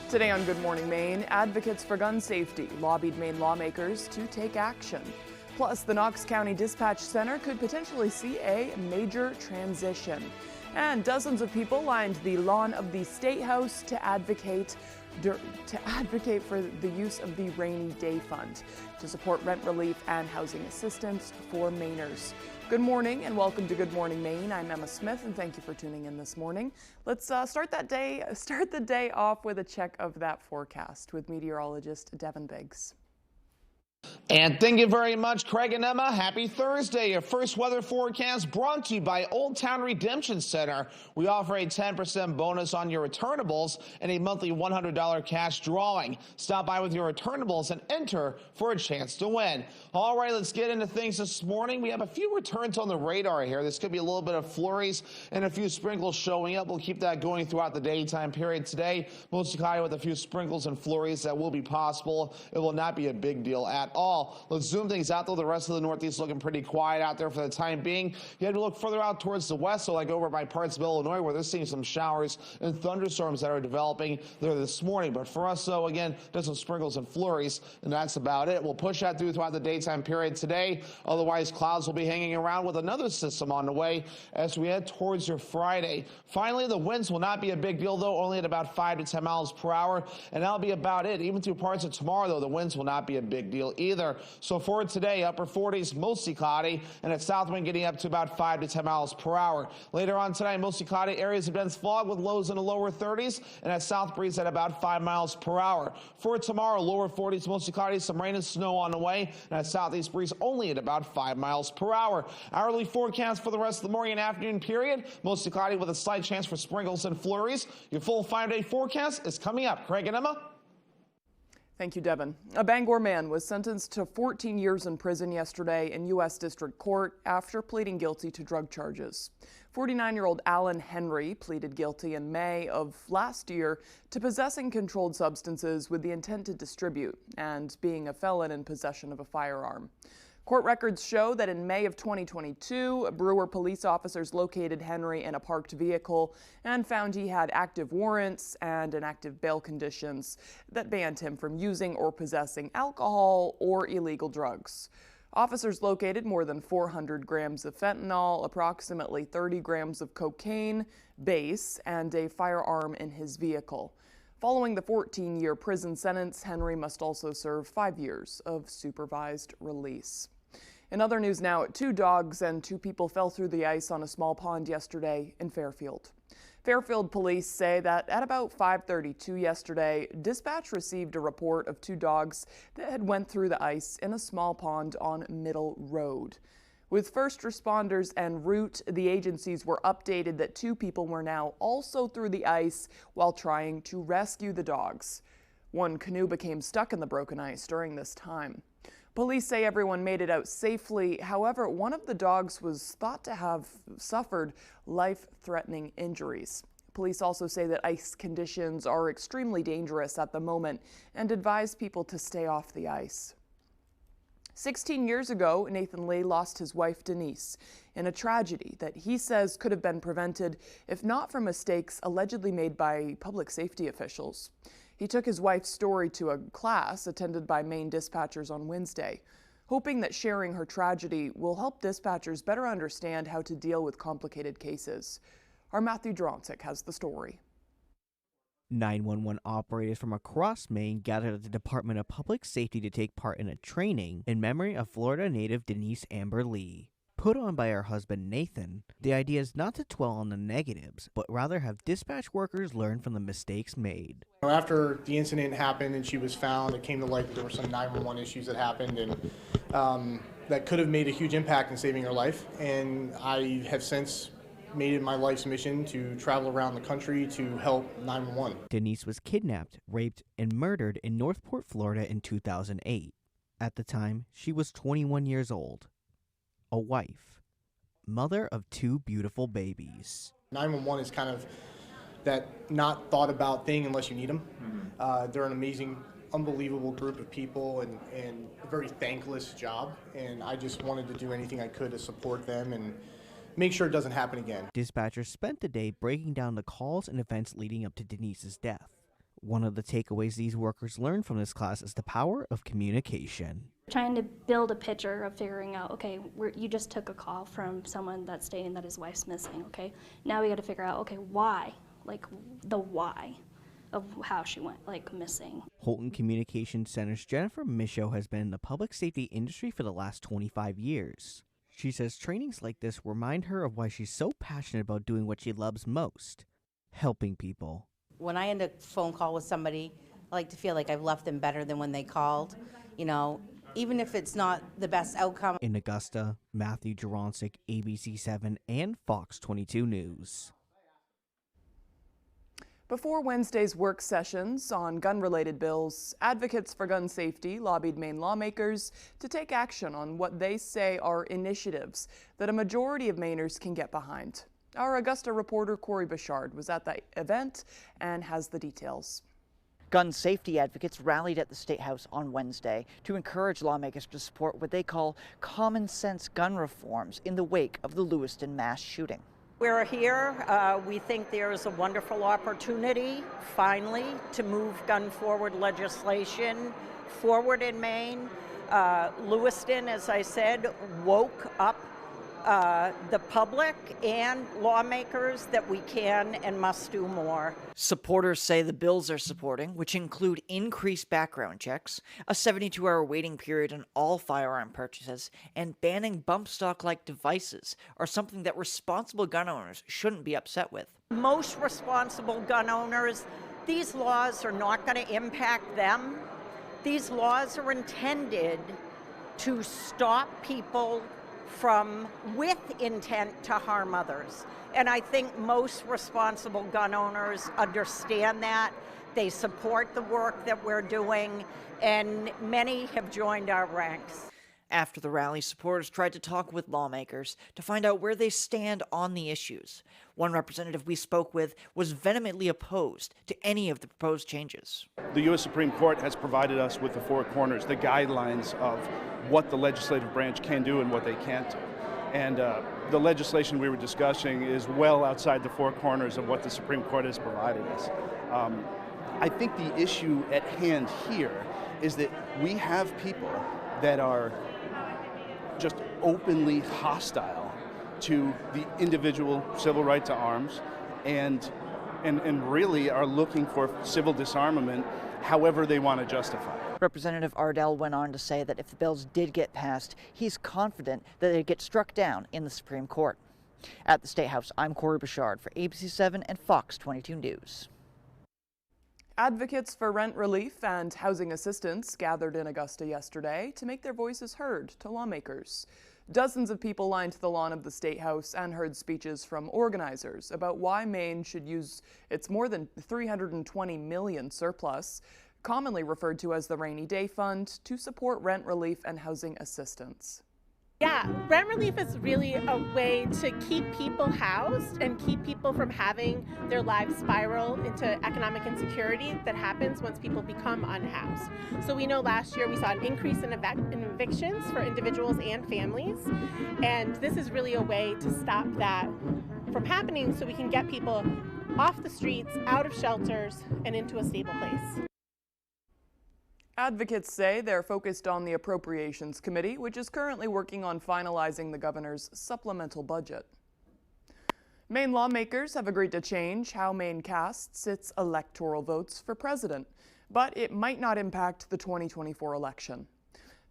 Today on Good Morning Maine, advocates for gun safety lobbied Maine lawmakers to take action. Plus, the Knox County Dispatch Center could potentially see a major transition. And dozens of people lined the lawn of the State House to advocate for the use of the Rainy Day Fund to support rent relief and housing assistance for Mainers. Good morning and welcome to Good Morning Maine. I'm Emma Smith and thank you for tuning in this morning. Let's start the day off with a check of that forecast with meteorologist Devin Biggs. And thank you very much, Craig and Emma. Happy Thursday. Your first weather forecast brought to you by Old Town Redemption Center. We offer a 10% bonus on your returnables and a monthly $100 cash drawing. Stop by with your returnables and enter for a chance to win. All right, let's get into things this morning. We have a few returns on the radar here. This could be a little bit of flurries and a few sprinkles showing up. We'll keep that going throughout the daytime period today. Mostly cloudy with a few sprinkles and flurries that will be possible. It will not be a big deal at all. Let's zoom things out, though. The rest of the Northeast looking pretty quiet out there for the time being. You had to look further out towards the west, so like over by parts of Illinois, where they're seeing some showers and thunderstorms that are developing there this morning. But for us, though, again, just some sprinkles and flurries, and that's about it. We'll push that throughout the daytime period today. Otherwise, clouds will be hanging around with another system on the way as we head towards your Friday. Finally, the winds will not be a big deal, though, only at about 5 to 10 miles per hour, and that'll be about it. Even through parts of tomorrow, though, the winds will not be a big deal either. So for today, upper 40s, mostly cloudy, and at south wind getting up to about 5 to 10 miles per hour. Later on tonight, mostly cloudy areas of dense fog with lows in the lower 30s, and at south breeze at about 5 miles per hour. For tomorrow, lower 40s, mostly cloudy, some rain and snow on the way, and at southeast breeze only at about 5 miles per hour. Hourly forecast for the rest of the morning and afternoon period, mostly cloudy with a slight chance for sprinkles and flurries. Your full 5-day forecast is coming up. Craig and Emma. Thank you, Devin. A Bangor man was sentenced to 14 years in prison yesterday in U.S. District Court after pleading guilty to drug charges. 49-year-old Alan Henry pleaded guilty in May of last year to possessing controlled substances with the intent to distribute and being a felon in possession of a firearm. Court records show that in May of 2022, Brewer police officers located Henry in a parked vehicle and found he had active warrants and inactive bail conditions that banned him from using or possessing alcohol or illegal drugs. Officers located more than 400 grams of fentanyl, approximately 30 grams of cocaine, base, and a firearm in his vehicle. Following the 14-year prison sentence, Henry must also serve 5 years of supervised release. In other news now, 2 dogs and 2 people fell through the ice on a small pond yesterday in Fairfield. Fairfield police say that at about 5:32 yesterday, dispatch received a report of 2 dogs that had went through the ice in a small pond on Middle Road. With first responders en route, the agencies were updated that 2 people were now also through the ice while trying to rescue the dogs. One canoe became stuck in the broken ice during this time. Police say everyone made it out safely. However, one of the dogs was thought to have suffered life-threatening injuries. Police also say that ice conditions are extremely dangerous at the moment and advise people to stay off the ice. 16 years ago, Nathan Lee lost his wife Denise in a tragedy that he says could have been prevented if not for mistakes allegedly made by public safety officials. He took his wife's story to a class attended by Maine dispatchers on Wednesday, hoping that sharing her tragedy will help dispatchers better understand how to deal with complicated cases. Our Matthew Dronczyk has the story. 911 operators from across Maine gathered at the Department of Public Safety to take part in a training in memory of Florida native Denise Amber Lee. Put on by her husband Nathan, the idea is not to dwell on the negatives, but rather have dispatch workers learn from the mistakes made. After the incident happened and she was found, it came to light that there were some 911 issues that happened and that could have made a huge impact in saving her life. And I have since made it my life's mission to travel around the country to help 911. Denise was kidnapped, raped, and murdered in Northport, Florida in 2008. At the time, she was 21 years old. A wife, mother of 2 beautiful babies. 911 is kind of that not thought about thing unless you need them. They're an amazing, unbelievable group of people and a very thankless job. And I just wanted to do anything I could to support them and make sure it doesn't happen again. Dispatchers spent the day breaking down the calls and events leading up to Denise's death. One of the takeaways these workers learned from this class is the power of communication. Trying to build a picture of figuring out, okay, you just took a call from someone that's stating that his wife's missing, okay? Now we got to figure out, okay, why? Like, the why of how she went, like, missing. Holton Communication Center's Jennifer Michaud has been in the public safety industry for the last 25 years. She says trainings like this remind her of why she's so passionate about doing what she loves most, helping people. When I end a phone call with somebody, I like to feel like I've left them better than when they called, you know, even if it's not the best outcome. In Augusta, Matthew Juronsik, ABC7 and Fox 22 News. Before Wednesday's work sessions on gun-related bills, advocates for gun safety lobbied Maine lawmakers to take action on what they say are initiatives that a majority of Mainers can get behind. Our Augusta reporter Corey Bouchard was at the event and has the details. Gun safety advocates rallied at the State House on Wednesday to encourage lawmakers to support what they call common sense gun reforms in the wake of the Lewiston mass shooting. We're here. We think there is a wonderful opportunity, finally, to move gun-forward legislation forward in Maine. Lewiston, as I said, woke up the public and lawmakers that we can and must do more. Supporters say the bills they're supporting, which include increased background checks, a 72-hour waiting period on all firearm purchases, and banning bump stock-like devices, are something that responsible gun owners shouldn't be upset with. Most responsible gun owners, these laws are not going to impact them. These laws are intended to stop people with intent to harm others. And I think most responsible gun owners understand that. They support the work that we're doing, and many have joined our ranks. After the rally, supporters tried to talk with lawmakers to find out where they stand on the issues. One representative we spoke with was vehemently opposed to any of the proposed changes. The U.S. Supreme Court has provided us with the four corners, the guidelines of what the legislative branch can do and what they can't do. And the legislation we were discussing is well outside the four corners of what the Supreme Court has provided us. I think the issue at hand here is that we have people that are just openly hostile to the individual civil right to arms and really are looking for civil disarmament however they want to justify it. Representative Ardell went on to say that if the bills did get passed, he's confident that they'd get struck down in the Supreme Court. At the State House, I'm Corey Bouchard for ABC7 and Fox 22 News. Advocates for rent relief and housing assistance gathered in Augusta yesterday to make their voices heard to lawmakers. Dozens of people lined the lawn of the State House and heard speeches from organizers about why Maine should use its more than $320 million surplus, commonly referred to as the Rainy Day Fund, to support rent relief and housing assistance. Yeah, rent relief is really a way to keep people housed and keep people from having their lives spiral into economic insecurity that happens once people become unhoused. So we know last year we saw an increase in evictions for individuals and families, and this is really a way to stop that from happening so we can get people off the streets, out of shelters, and into a stable place. Advocates say they're focused on the Appropriations Committee, which is currently working on finalizing the governor's supplemental budget. Maine lawmakers have agreed to change how Maine casts its electoral votes for president, but it might not impact the 2024 election.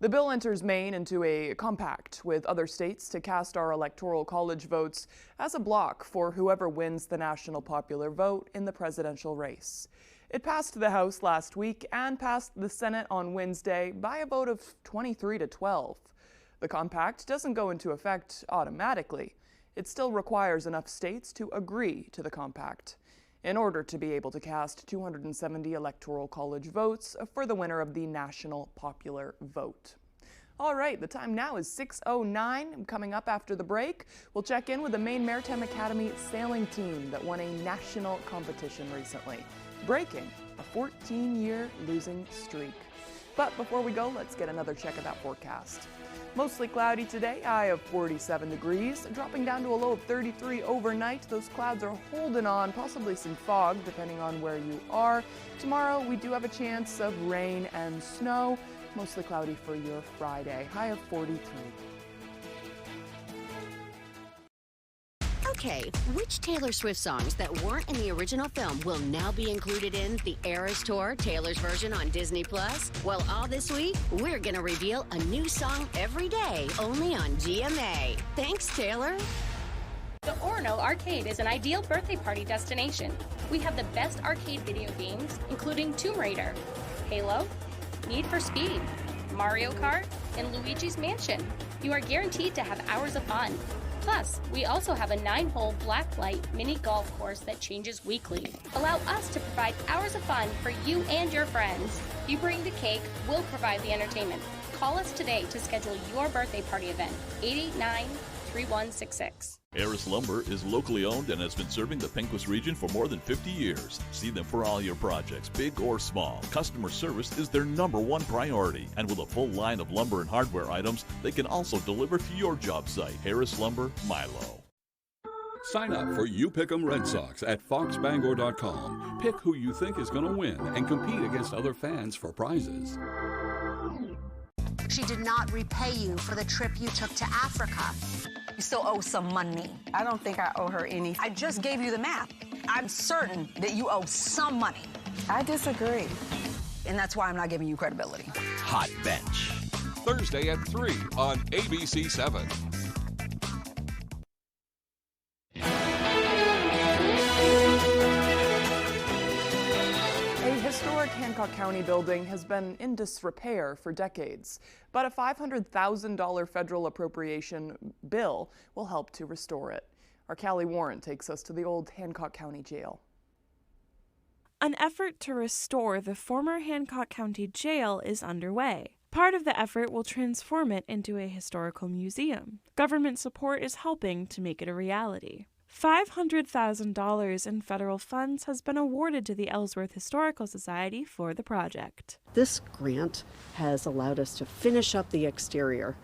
The bill enters Maine into a compact with other states to cast our electoral college votes as a block for whoever wins the national popular vote in the presidential race. It passed the House last week and passed the Senate on Wednesday by a vote of 23-12. The compact doesn't go into effect automatically. It still requires enough states to agree to the compact in order to be able to cast 270 electoral college votes for the winner of the national popular vote. All right, the time now is 6:09. Coming up after the break, we'll check in with the Maine Maritime Academy sailing team that won a national competition recently, breaking a 14-year losing streak. But before we go, let's get another check of that forecast. Mostly cloudy today, high of 47 degrees, dropping down to a low of 33 overnight. Those clouds are holding on, possibly some fog depending on where you are. Tomorrow we do have a chance of rain and snow, mostly cloudy for your Friday, high of 43. Okay, which Taylor Swift songs that weren't in the original film will now be included in the Eras Tour, Taylor's version on Disney+? Well, all this week, we're gonna reveal a new song every day, only on GMA. Thanks, Taylor. The Orono Arcade is an ideal birthday party destination. We have the best arcade video games, including Tomb Raider, Halo, Need for Speed, Mario Kart, and Luigi's Mansion. You are guaranteed to have hours of fun. Plus, we also have a 9-hole blacklight mini golf course that changes weekly. Allow us to provide hours of fun for you and your friends. You bring the cake, we'll provide the entertainment. Call us today to schedule your birthday party event, 889-3166. Harris Lumber is locally owned and has been serving the Pequot region for more than 50 years. See them for all your projects, big or small. Customer service is their #1 priority. And with a full line of lumber and hardware items, they can also deliver to your job site. Harris Lumber, Milo. Sign up for You Pick 'em Red Sox at foxbangor.com. Pick who you think is going to win and compete against other fans for prizes. She did not repay you for the trip you took to Africa. You still owe some money. I don't think I owe her anything. I just gave you the map. I'm certain that you owe some money. I disagree. And that's why I'm not giving you credibility. Hot Bench. Thursday at 3 on ABC 7. A historic Hancock County building has been in disrepair for decades, but a $500,000 federal appropriation bill will help to restore it. Our Callie Warren takes us to the old Hancock County Jail. An effort to restore the former Hancock County Jail is underway. Part of the effort will transform it into a historical museum. Government support is helping to make it a reality. $500,000 in federal funds has been awarded to the Ellsworth Historical Society for the project. This grant has allowed us to finish up the exterior,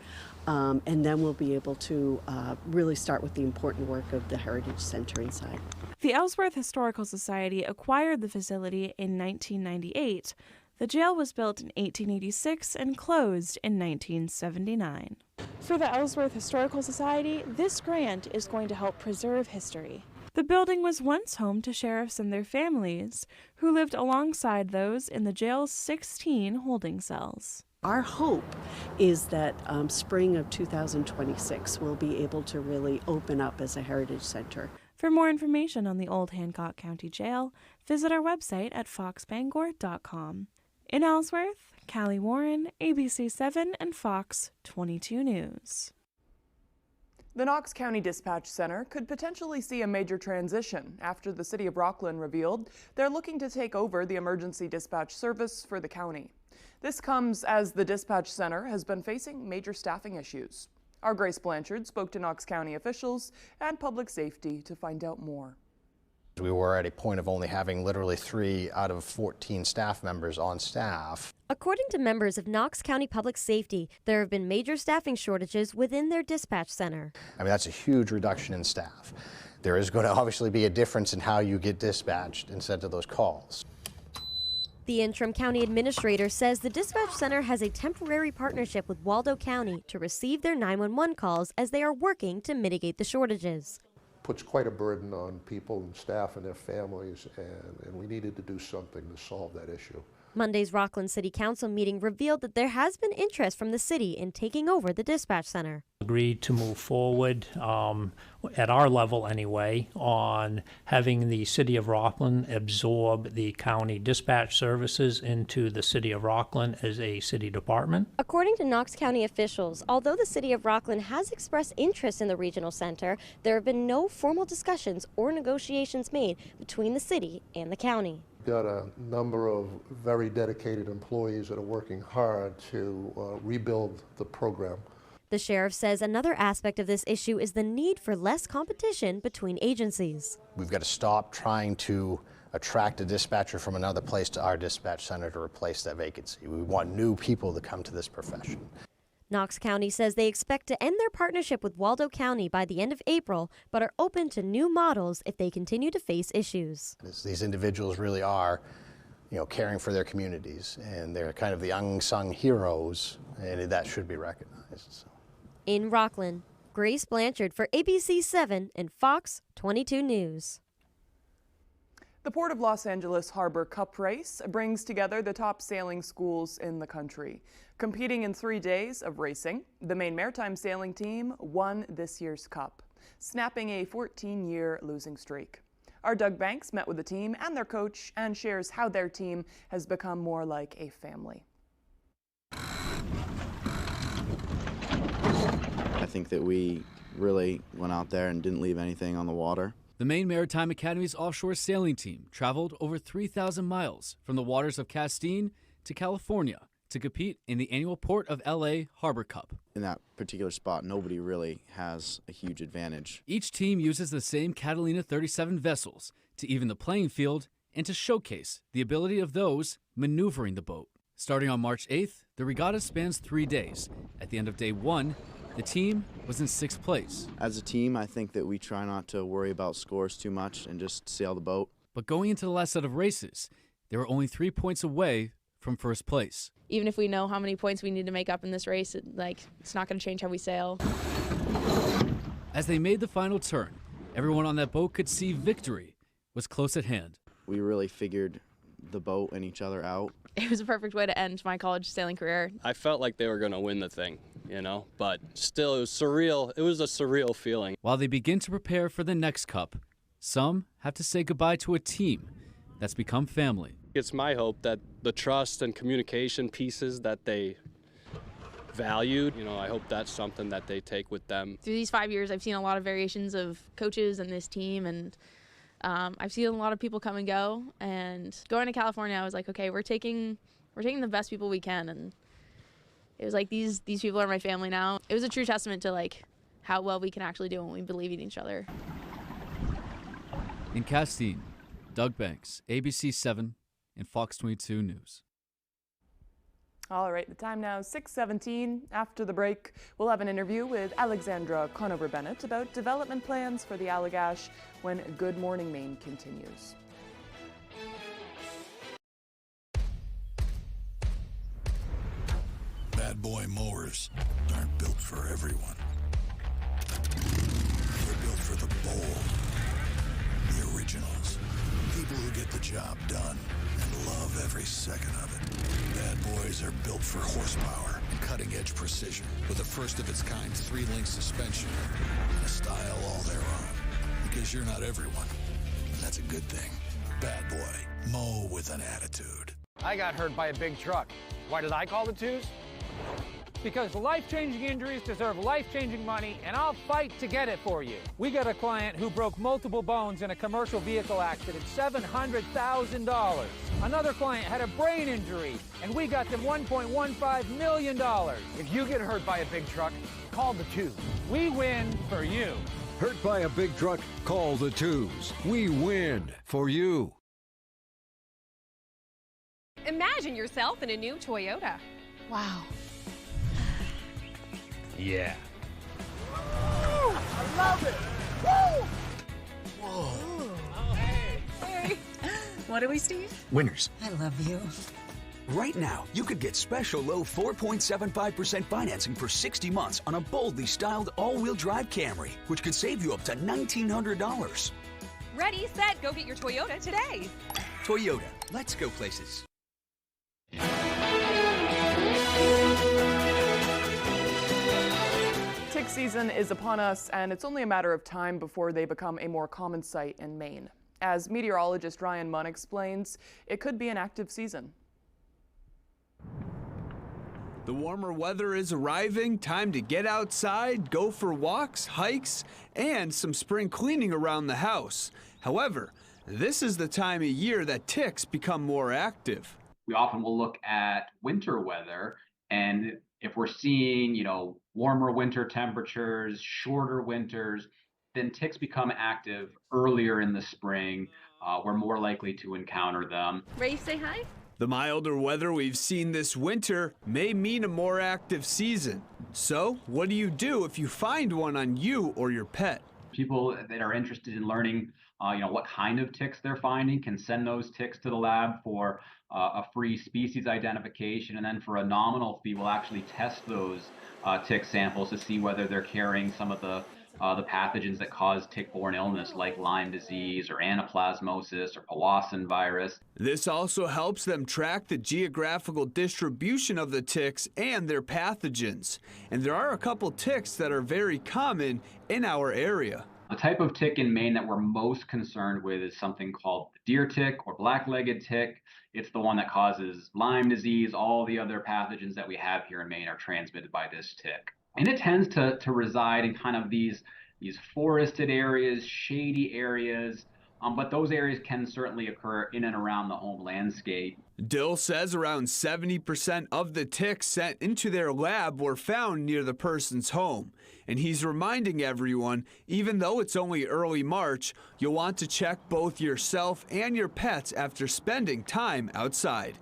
and then we'll be able to really start with the important work of the Heritage Center inside. The Ellsworth Historical Society acquired the facility in 1998. The jail was built in 1886 and closed in 1979. For the Ellsworth Historical Society, this grant is going to help preserve history. The building was once home to sheriffs and their families, who lived alongside those in the jail's 16 holding cells. Our hope is that spring of 2026 we'll be able to really open up as a heritage center. For more information on the old Hancock County Jail, visit our website at foxbangor.com. In Ellsworth, Callie Warren, ABC 7 and Fox 22 News. The Knox County Dispatch Center could potentially see a major transition after the City of Rockland revealed they're looking to take over the emergency dispatch service for the county. This comes as the Dispatch Center has been facing major staffing issues. Our Grace Blanchard spoke to Knox County officials and public safety to find out more. We were at a point of only having literally 3 out of 14 staff members on staff. According to members of Knox County Public Safety, there have been major staffing shortages within their dispatch center. I mean, that's a huge reduction in staff. There is going to obviously be a difference in how you get dispatched and sent to those calls. The interim county administrator says the dispatch center has a temporary partnership with Waldo County to receive their 911 calls as they are working to mitigate the shortages. Puts quite a burden on people and staff and their families, and we needed to do something to solve that issue. Monday's Rockland City Council meeting revealed that there has been interest from the city in taking over the dispatch center. Agreed to move forward, at our level anyway, on having the City of Rockland absorb the county dispatch services into the City of Rockland as a city department. According to Knox County officials, although the City of Rockland has expressed interest in the regional center, there have been no formal discussions or negotiations made between the city and the county. Got a number of very dedicated employees that are working hard to rebuild the program. The sheriff says another aspect of this issue is the need for less competition between agencies. We've got to stop trying to attract a dispatcher from another place to our dispatch center to replace that vacancy. We want new people to come to this profession. Knox County says they expect to end their partnership with Waldo County by the end of April, but are open to new models if they continue to face issues. These individuals really are, caring for their communities, and they're kind of the unsung heroes, and that should be recognized. So. In Rockland, Grace Blanchard for ABC 7 and Fox 22 News. The Port of Los Angeles Harbor Cup Race brings together the top sailing schools in the country. Competing in 3 days of racing, the Maine Maritime Sailing Team won this year's Cup, snapping a 14-year losing streak. Our Doug Banks met with the team and their coach and shares how their team has become more like a family. I think that we really went out there and didn't leave anything on the water. The Maine Maritime Academy's offshore sailing team traveled over 3,000 miles from the waters of Castine to California to compete in the annual Port of LA Harbor Cup. In that particular spot, nobody really has a huge advantage. Each team uses the same Catalina 37 vessels to even the playing field and to showcase the ability of those maneuvering the boat. Starting on March 8th, the regatta spans 3 days. At the end of day 1, the team was in 6th place. As a team, I think that we try not to worry about scores too much and just sail the boat. But going into the last set of races, they were only 3 points away from first place. Even if we know how many points we need to make up in this race, it's not going to change how we sail. As they made the final turn, everyone on that boat could see victory was close at hand. We really figured the boat and each other out. It was a perfect way to end my college sailing career. I felt like they were going to win the thing, but still it was surreal. It was a surreal feeling. While they begin to prepare for the next cup, some have to say goodbye to a team that's become family. It's my hope that the trust and communication pieces that they valued, I hope that's something that they take with them. Through these 5 years, I've seen a lot of variations of coaches and this team, and I've seen a lot of people come and go. And going to California, I was like, okay, we're taking the best people we can, and it was like these people are my family now. It was a true testament to how well we can actually do when we believe in each other. In Castine, Doug Banks, ABC 7 and Fox 22 News. All right, the time now is 6:17. After the break, we'll have an interview with Alexandra Conover-Bennett about development plans for the Allagash when Good Morning Maine continues. Bad boy mowers aren't built for everyone. They're built for the bold, the originals, people who get the job done and love every second of it. Bad boys are built for horsepower and cutting-edge precision with a first-of-its-kind 3-link suspension and a style all their own. Because you're not everyone, and that's a good thing. Bad boy, mow with an attitude. I got hurt by a big truck. Why did I call the twos? Because life-changing injuries deserve life-changing money, and I'll fight to get it for you. We got a client who broke multiple bones in a commercial vehicle accident, $700,000. Another client had a brain injury, and we got them $1.15 million. If you get hurt by a big truck, call the twos. We win for you. Hurt by a big truck, call the twos. We win for you. Imagine yourself in a new Toyota. Wow. Yeah. I love it. Woo! Whoa. Oh, hey. What are we, Steve? Winners. I love you. Right now, you could get special low 4.75% financing for 60 months on a boldly styled all-wheel drive Camry, which could save you up to $1,900. Ready, set, go get your Toyota today. Toyota, let's go places. Tick season is upon us, and it's only a matter of time before they become a more common sight in Maine. As meteorologist Ryan Munn explains, it could be an active season. The warmer weather is arriving, time to get outside, go for walks, hikes, and some spring cleaning around the house. However, this is the time of year that ticks become more active. We often will look at winter weather, and if we're seeing, warmer winter temperatures, shorter winters, then ticks become active earlier in the spring. We're more likely to encounter them. Ready to say hi? The The milder weather we've seen this winter may mean a more active season. So, what do you do if you find one on you or your pet? People that are interested in learning, what kind of ticks they're finding can send those ticks to the lab for a free species identification, and then for a nominal fee, we'll actually test those tick samples to see whether they're carrying some of the pathogens that cause tick-borne illness, like Lyme disease or anaplasmosis or Powassan virus. This also helps them track the geographical distribution of the ticks and their pathogens. And there are a couple ticks that are very common in our area. The type of tick in Maine that we're most concerned with is something called the deer tick or black-legged tick. It's the one that causes Lyme disease. All the other pathogens that we have here in Maine are transmitted by this tick. And it tends to reside in kind of these forested areas, shady areas, but those areas can certainly occur in and around the home landscape. Dill says around 70% of the ticks sent into their lab were found near the person's home. And he's reminding everyone, even though it's only early March, you'll want to check both yourself and your pets after spending time outside.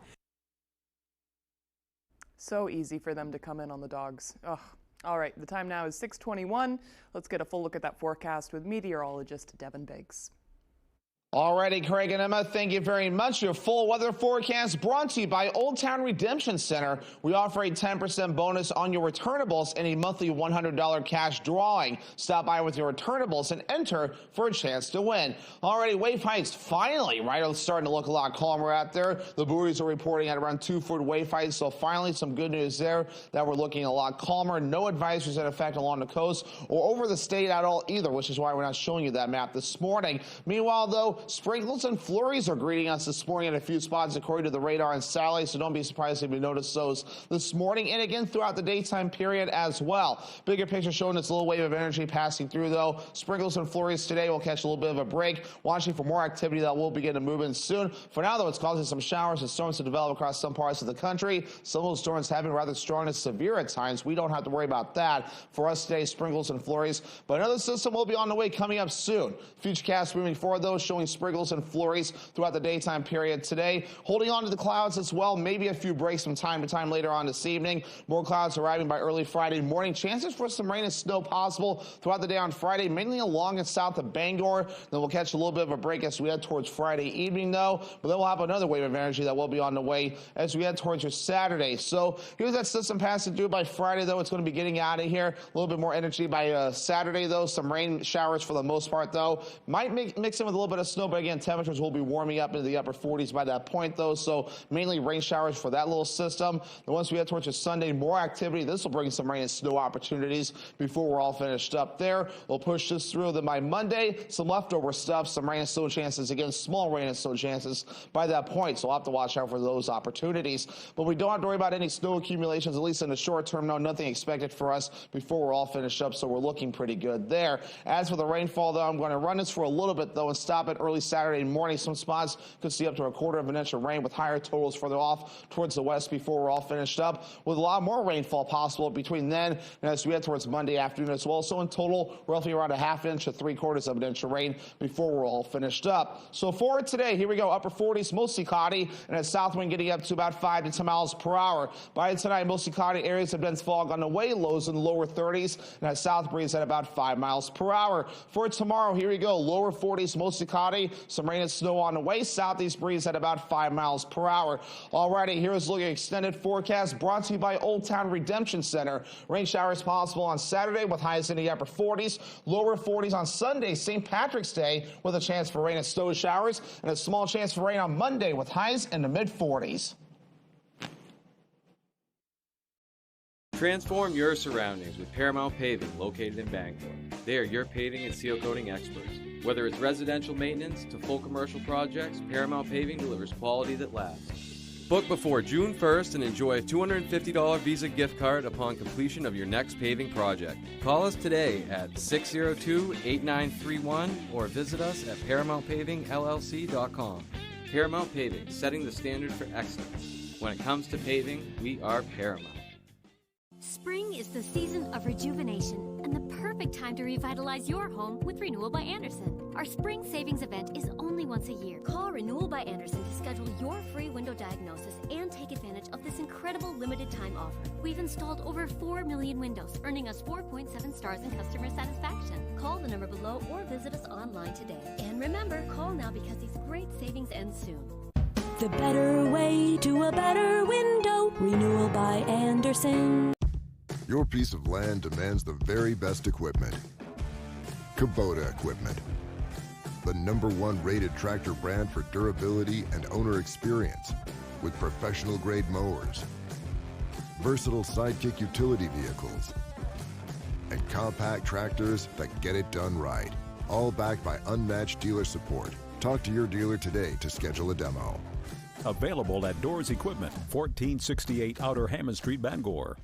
So easy for them to come in on the dogs. Ugh. All right, the time now is 6:21. Let's get a full look at that forecast with meteorologist Devin Biggs. Alrighty, Craig and Emma, thank you very much. Your full weather forecast brought to you by Old Town Redemption Center. We offer a 10% bonus on your returnables and a monthly $100 cash drawing. Stop by with your returnables and enter for a chance to win. Already, wave heights finally, right? It's starting to look a lot calmer out there. The buoys are reporting at around 2-foot wave heights, so finally some good news there that we're looking a lot calmer. No advisories in effect along the coast or over the state at all either, which is why we're not showing you that map this morning. Meanwhile, though, sprinkles and flurries are greeting us this morning in a few spots according to the radar and satellite, so don't be surprised if you notice those this morning and again throughout the daytime period as well. Bigger picture showing this little wave of energy passing through, though. Sprinkles and flurries today will catch a little bit of a break. Watching for more activity that will begin to move in soon. For now, though, it's causing some showers and storms to develop across some parts of the country. Some of those storms have been rather strong and severe at times. We don't have to worry about that. For us today, sprinkles and flurries, but another system will be on the way coming up soon. Futurecast moving forward, though, showing sprinkles and flurries throughout the daytime period today. Holding on to the clouds as well, maybe a few breaks from time to time later on this evening. More clouds arriving by early Friday morning. Chances for some rain and snow possible throughout the day on Friday, mainly along and south of Bangor. Then we'll catch a little bit of a break as we head towards Friday evening, though. But then we'll have another wave of energy that will be on the way as we head towards your Saturday. So here's that system passing through by Friday, though. It's going to be getting out of here. A little bit more energy by Saturday, though. Some rain showers for the most part, though. Might mix in with a little bit of snow, but again, temperatures will be warming up into the upper 40s by that point, though. So mainly rain showers for that little system. And once we head towards your Sunday, more activity. This will bring some rain and snow opportunities before we're all finished up there. We'll push this through. Then by Monday, some leftover stuff, some rain and snow chances. Again, small rain and snow chances by that point. So we'll have to watch out for those opportunities. But we don't have to worry about any snow accumulations, at least in the short term. No, nothing expected for us before we're all finished up. So we're looking pretty good there. As for the rainfall, though, I'm going to run this for a little bit, though, and stop it early Saturday morning. Some spots could see up to 1/4 of an inch of rain with higher totals further off towards the west before we're all finished up, with a lot more rainfall possible between then and as we head towards Monday afternoon as well. So in total, roughly around 1/2 inch to 3/4 of an inch of rain before we're all finished up. So for today, here we go. Upper 40s, mostly cloudy, and a south wind getting up to about 5 to 10 miles per hour. By tonight, mostly cloudy areas of dense fog on the way, lows in the lower 30s, and a south breeze at about 5 miles per hour. For tomorrow, here we go. Lower 40s, mostly cloudy, some rain and snow on the way, southeast breeze at about 5 miles per hour. Alrighty, here's looking at extended forecast brought to you by Old Town Redemption Center. Rain showers possible on Saturday with highs in the upper 40s, lower 40s on Sunday, St. Patrick's Day, with a chance for rain and snow showers, and a small chance for rain on Monday with highs in the mid-40s. Transform your surroundings with Paramount Paving, located in Bangor. They are your paving and seal coating experts. Whether it's residential maintenance to full commercial projects, Paramount Paving delivers quality that lasts. Book before June 1st and enjoy a $250 Visa gift card upon completion of your next paving project. Call us today at 602-8931 or visit us at ParamountPavingLLC.com. Paramount Paving, setting the standard for excellence. When it comes to paving, we are Paramount. Spring is the season of rejuvenation and the perfect time to revitalize your home with Renewal by Andersen. Our spring savings event is only once a year. Call Renewal by Andersen to schedule your free window diagnosis and take advantage of this incredible limited time offer. We've installed over 4 million windows, earning us 4.7 stars in customer satisfaction. Call the number below or visit us online today. And remember, call now because these great savings end soon. The better way to a better window. Renewal by Andersen. Your piece of land demands the very best equipment. Kubota equipment. The #1 rated tractor brand for durability and owner experience, with professional grade mowers, versatile sidekick utility vehicles, and compact tractors that get it done right. All backed by unmatched dealer support. Talk to your dealer today to schedule a demo. Available at Doors Equipment, 1468 Outer Hammond Street, Bangor.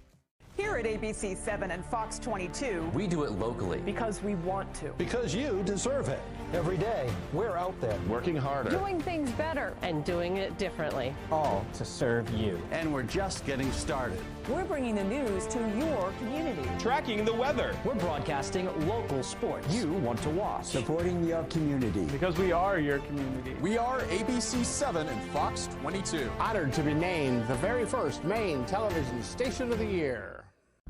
Here at ABC 7 and Fox 22, we do it locally. Because we want to. Because you deserve it. Every day, we're out there working harder, doing things better, and doing it differently. All to serve you. And we're just getting started. We're bringing the news to your community. Tracking the weather. We're broadcasting local sports you want to watch. Supporting your community. Because we are your community. We are ABC 7 and Fox 22. Honored to be named the very first Maine television station of the year.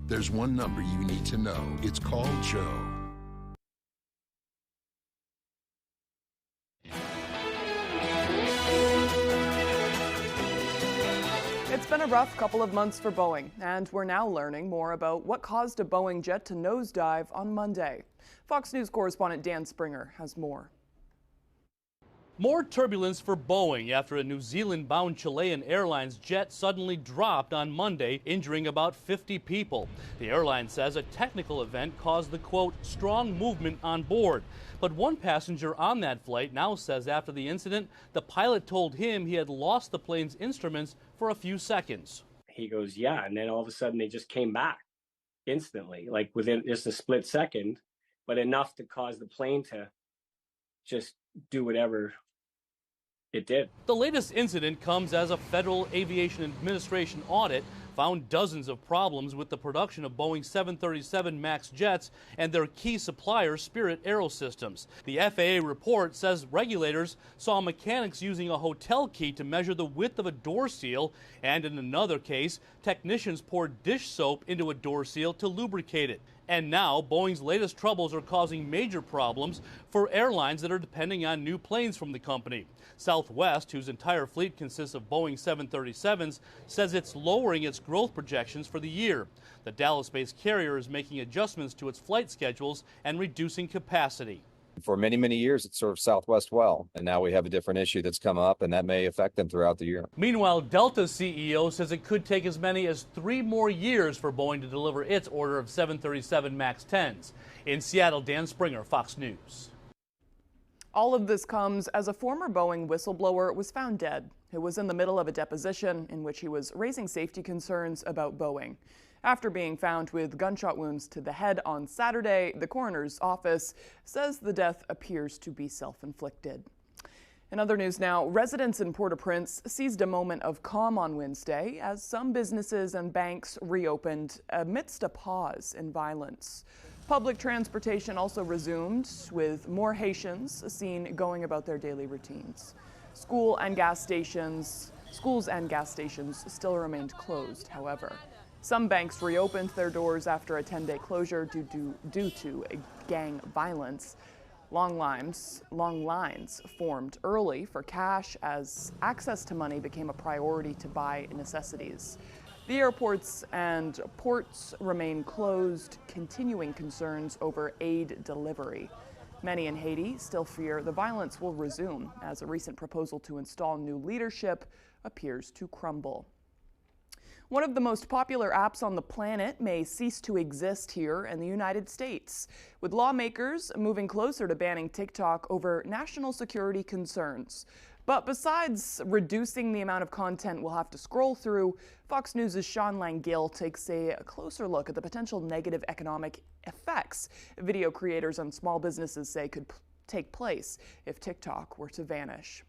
There's one number you need to know. It's called Joe. It's been a rough couple of months for Boeing, and we're now learning more about what caused a Boeing jet to nosedive on Monday. Fox News correspondent Dan Springer has more. More turbulence for Boeing after a New Zealand-bound Chilean Airlines jet suddenly dropped on Monday, injuring about 50 people. The airline says a technical event caused the, quote, strong movement on board. But one passenger on that flight now says after the incident, the pilot told him he had lost the plane's instruments for a few seconds. He goes, yeah, and then all of a sudden they just came back instantly, like within just a split second, but enough to cause the plane to just do whatever it did. The latest incident comes as a Federal Aviation Administration audit found dozens of problems with the production of Boeing 737 MAX jets and their key supplier, Spirit Aerosystems. The FAA report says regulators saw mechanics using a hotel key to measure the width of a door seal, and in another case, technicians poured dish soap into a door seal to lubricate it. And now, Boeing's latest troubles are causing major problems for airlines that are depending on new planes from the company. Southwest, whose entire fleet consists of Boeing 737s, says it's lowering its growth projections for the year. The Dallas-based carrier is making adjustments to its flight schedules and reducing capacity. For many, many years, it served Southwest well, and now we have a different issue that's come up, and that may affect them throughout the year. Meanwhile, Delta's CEO says it could take as many as 3 more years for Boeing to deliver its order of 737 MAX 10s. In Seattle, Dan Springer, Fox News. All of this comes as a former Boeing whistleblower was found dead. It was in the middle of a deposition in which he was raising safety concerns about Boeing. After being found with gunshot wounds to the head on Saturday, the coroner's office says the death appears to be self-inflicted. In other news now, residents in Port-au-Prince seized a moment of calm on Wednesday as some businesses and banks reopened amidst a pause in violence. Public transportation also resumed, with more Haitians seen going about their daily routines. Schools and gas stations still remained closed, however. Some banks reopened their doors after a 10-day closure due to gang violence. Long lines formed early for cash as access to money became a priority to buy necessities. The airports and ports remain closed, continuing concerns over aid delivery. Many in Haiti still fear the violence will resume as a recent proposal to install new leadership appears to crumble. One of the most popular apps on the planet may cease to exist here in the United States, with lawmakers moving closer to banning TikTok over national security concerns. But besides reducing the amount of content we'll have to scroll through, Fox News' Sean Langill takes a closer look at the potential negative economic effects video creators and small businesses say could take place if TikTok were to vanish.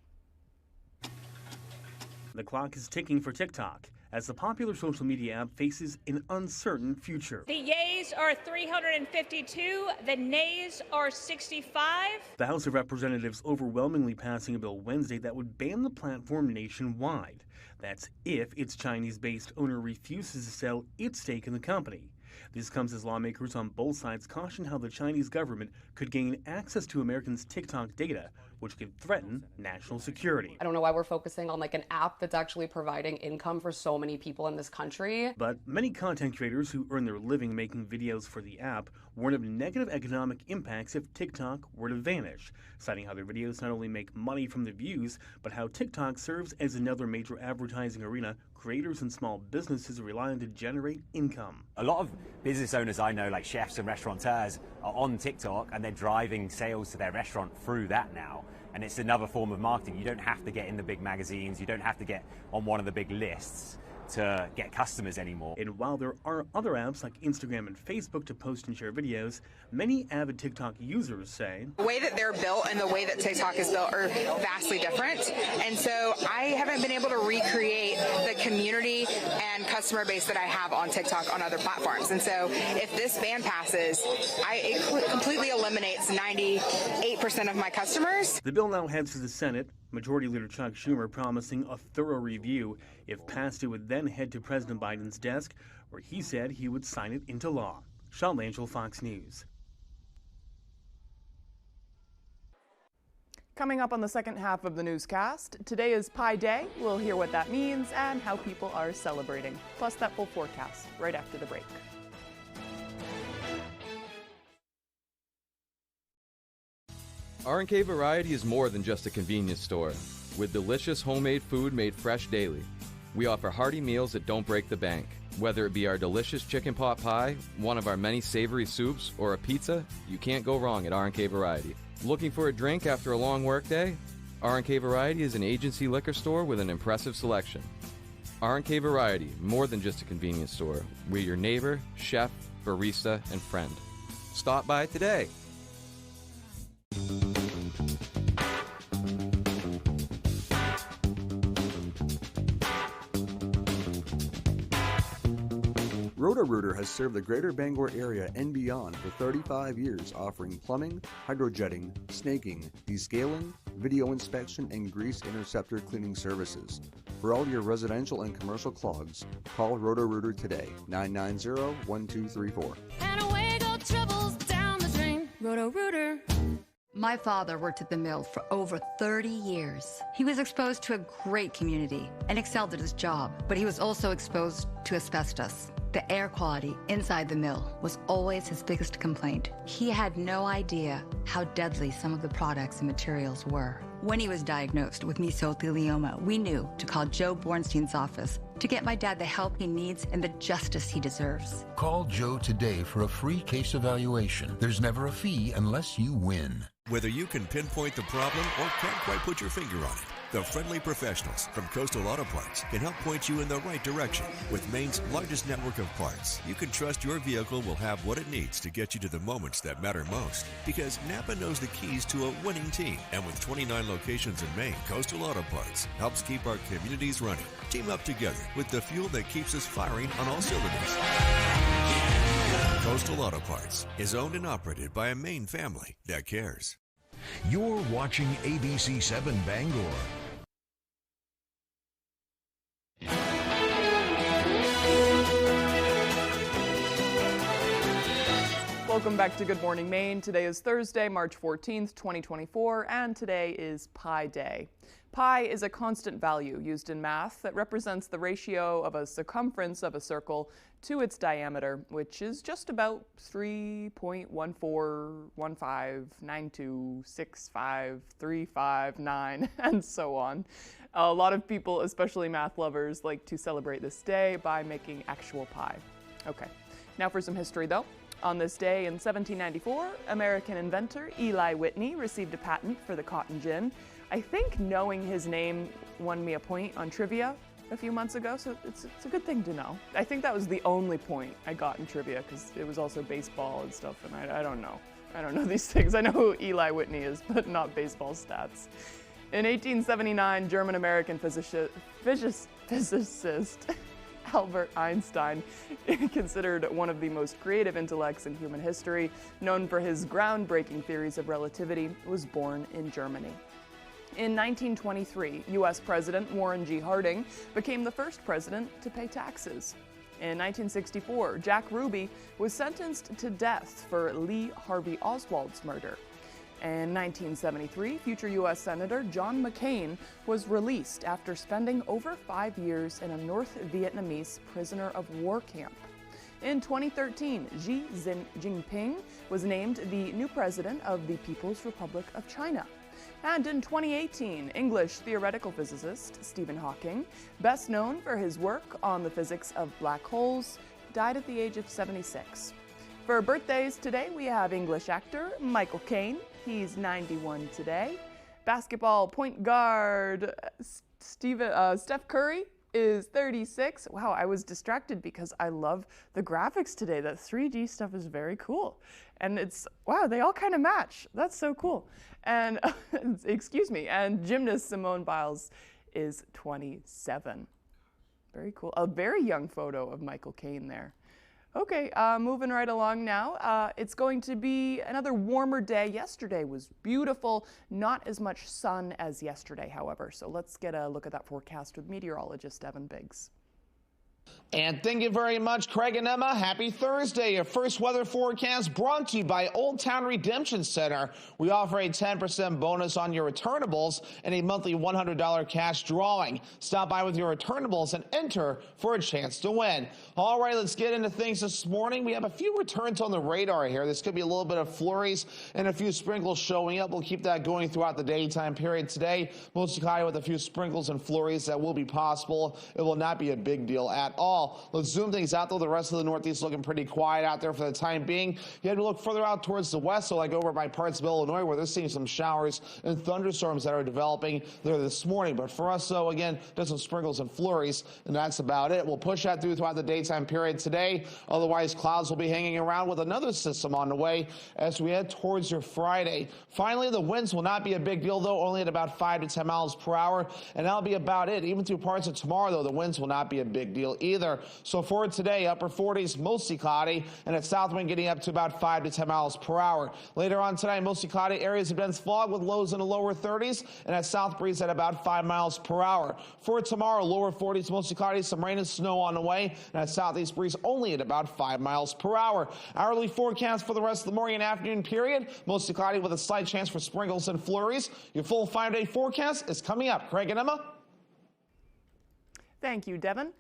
The clock is ticking for TikTok as the popular social media app faces an uncertain future. The yays are 352, the nays are 65. The House of Representatives overwhelmingly passing a bill Wednesday that would ban the platform nationwide. That's if its Chinese-based owner refuses to sell its stake in the company. This comes as lawmakers on both sides caution how the Chinese government could gain access to Americans' TikTok data, which could threaten national security. I don't know why we're focusing on like an app that's actually providing income for so many people in this country. But many content creators who earn their living making videos for the app warn of negative economic impacts if TikTok were to vanish, citing how their videos not only make money from the views, but how TikTok serves as another major advertising arena creators and small businesses rely on to generate income. A lot of business owners I know, like chefs and restaurateurs, are on TikTok and they're driving sales to their restaurant through that now. And it's another form of marketing. You don't have to get in the big magazines. You don't have to get on one of the big lists to get customers anymore. And while there are other apps like Instagram and Facebook to post and share videos, many avid TikTok users say the way that they're built and the way that TikTok is built are vastly different. And so I haven't been able to recreate the community and customer base that I have on TikTok on other platforms. And so if this ban passes, it completely eliminates 98% of my customers. The bill now heads to the Senate. Majority Leader Chuck Schumer promising a thorough review. If passed, it would then head to President Biden's desk, where he said he would sign it into law. Sean Langell, Fox News. Coming up on the second half of the newscast, today is Pi Day. We'll hear what that means and how people are celebrating. Plus that full forecast right after the break. R&K Variety is more than just a convenience store. With delicious homemade food made fresh daily. We offer hearty meals that don't break the bank. Whether it be our delicious chicken pot pie, one of our many savory soups, or a pizza, you can't go wrong at R&K Variety. Looking for a drink after a long workday? R&K Variety is an agency liquor store with an impressive selection. R&K Variety, more than just a convenience store. We're your neighbor, chef, barista, and friend. Stop by today. Roto-Rooter has served the greater Bangor area and beyond for 35 years, offering plumbing, hydrojetting, snaking, descaling, video inspection, and grease interceptor cleaning services. For all your residential and commercial clogs, call Roto-Rooter today, 990-1234. And away go troubles down the drain. Roto-Rooter. My father worked at the mill for over 30 years. He was exposed to a great community and excelled at his job, but he was also exposed to asbestos. The air quality inside the mill was always his biggest complaint. He had no idea how deadly some of the products and materials were. When he was diagnosed with mesothelioma, we knew to call Joe Bornstein's office to get my dad the help he needs and the justice he deserves. Call Joe today for a free case evaluation. There's never a fee unless you win. Whether you can pinpoint the problem or can't quite put your finger on it, the friendly professionals from Coastal Auto Parts can help point you in the right direction. With Maine's largest network of parts, you can trust your vehicle will have what it needs to get you to the moments that matter most. Because Napa knows the keys to a winning team. And with 29 locations in Maine, Coastal Auto Parts helps keep our communities running. Team up together with the fuel that keeps us firing on all cylinders. Coastal Auto Parts is owned and operated by a Maine family that cares. You're watching ABC 7 Bangor. Welcome back to Good Morning Maine. Today is Thursday, March 14th, 2024, and today is Pi Day. Pi is a constant value used in math that represents the ratio of a circumference of a circle to its diameter, which is just about 3.141592653559, and so on. A lot of people, especially math lovers, like to celebrate this day by making actual pi. Okay, now for some history though. On this day in 1794, American inventor Eli Whitney received a patent for the cotton gin. I think knowing his name won me a point on trivia a few months ago, so it's a good thing to know. I think that was the only point I got in trivia because it was also baseball and stuff, and I don't know. I don't know these things. I know who Eli Whitney is, but not baseball stats. In 1879, German-American physicist Albert Einstein, considered one of the most creative intellects in human history, known for his groundbreaking theories of relativity, was born in Germany. In 1923, U.S. President Warren G. Harding became the first president to pay taxes. In 1964, Jack Ruby was sentenced to death for Lee Harvey Oswald's murder. In 1973, future U.S. Senator John McCain was released after spending over 5 years in a North Vietnamese prisoner of war camp. In 2013, Xi Jinping was named the new president of the People's Republic of China. And in 2018, English theoretical physicist Stephen Hawking, best known for his work on the physics of black holes, died at the age of 76. For birthdays today, we have English actor Michael Caine. He's 91 today. Basketball point guard Steph Curry is 36. Wow, I was distracted because I love the graphics today. That 3D stuff is very cool. And wow, they all kind of match. That's so cool. And, excuse me, and gymnast Simone Biles is 27. Very cool. A very young photo of Michael Caine there. Okay, moving right along now. It's going to be another warmer day. Yesterday was beautiful. Not as much sun as yesterday, however. So let's get a look at that forecast with meteorologist Evan Biggs. And thank you very much, Craig and Emma. Happy Thursday. Your first weather forecast brought to you by Old Town Redemption Center. We offer a 10% bonus on your returnables and a monthly $100 cash drawing. Stop by with your returnables and enter for a chance to win. All right, let's get into things this morning. We have a few returns on the radar here. This could be a little bit of flurries and a few sprinkles showing up. We'll keep that going throughout the daytime period today. Mostly high with a few sprinkles and flurries that will be possible. It will not be a big deal at all. Let's zoom things out, though. The rest of the Northeast looking pretty quiet out there for the time being. You had to look further out towards the west, so like over by parts of Illinois, where they're seeing some showers and thunderstorms that are developing there this morning. But for us, though, again, just some sprinkles and flurries, and that's about it. We'll push that through throughout the daytime period today. Otherwise, clouds will be hanging around with another system on the way as we head towards your Friday. Finally, the winds will not be a big deal, though, only at about 5 to 10 miles per hour, and that'll be about it. Even through parts of tomorrow, though, the winds will not be a big deal either. So for today, upper 40s, mostly cloudy, and at south wind getting up to about 5 to 10 miles per hour. Later on tonight, mostly cloudy, areas of dense fog with lows in the lower 30s, and at south breeze at about 5 miles per hour. For tomorrow, lower 40s, mostly cloudy, some rain and snow on the way, and at southeast breeze only at about 5 miles per hour. Hourly forecast for the rest of the morning and afternoon period, mostly cloudy with a slight chance for sprinkles and flurries. Your full 5-day forecast is coming up. Craig and Emma. Thank you, Devin.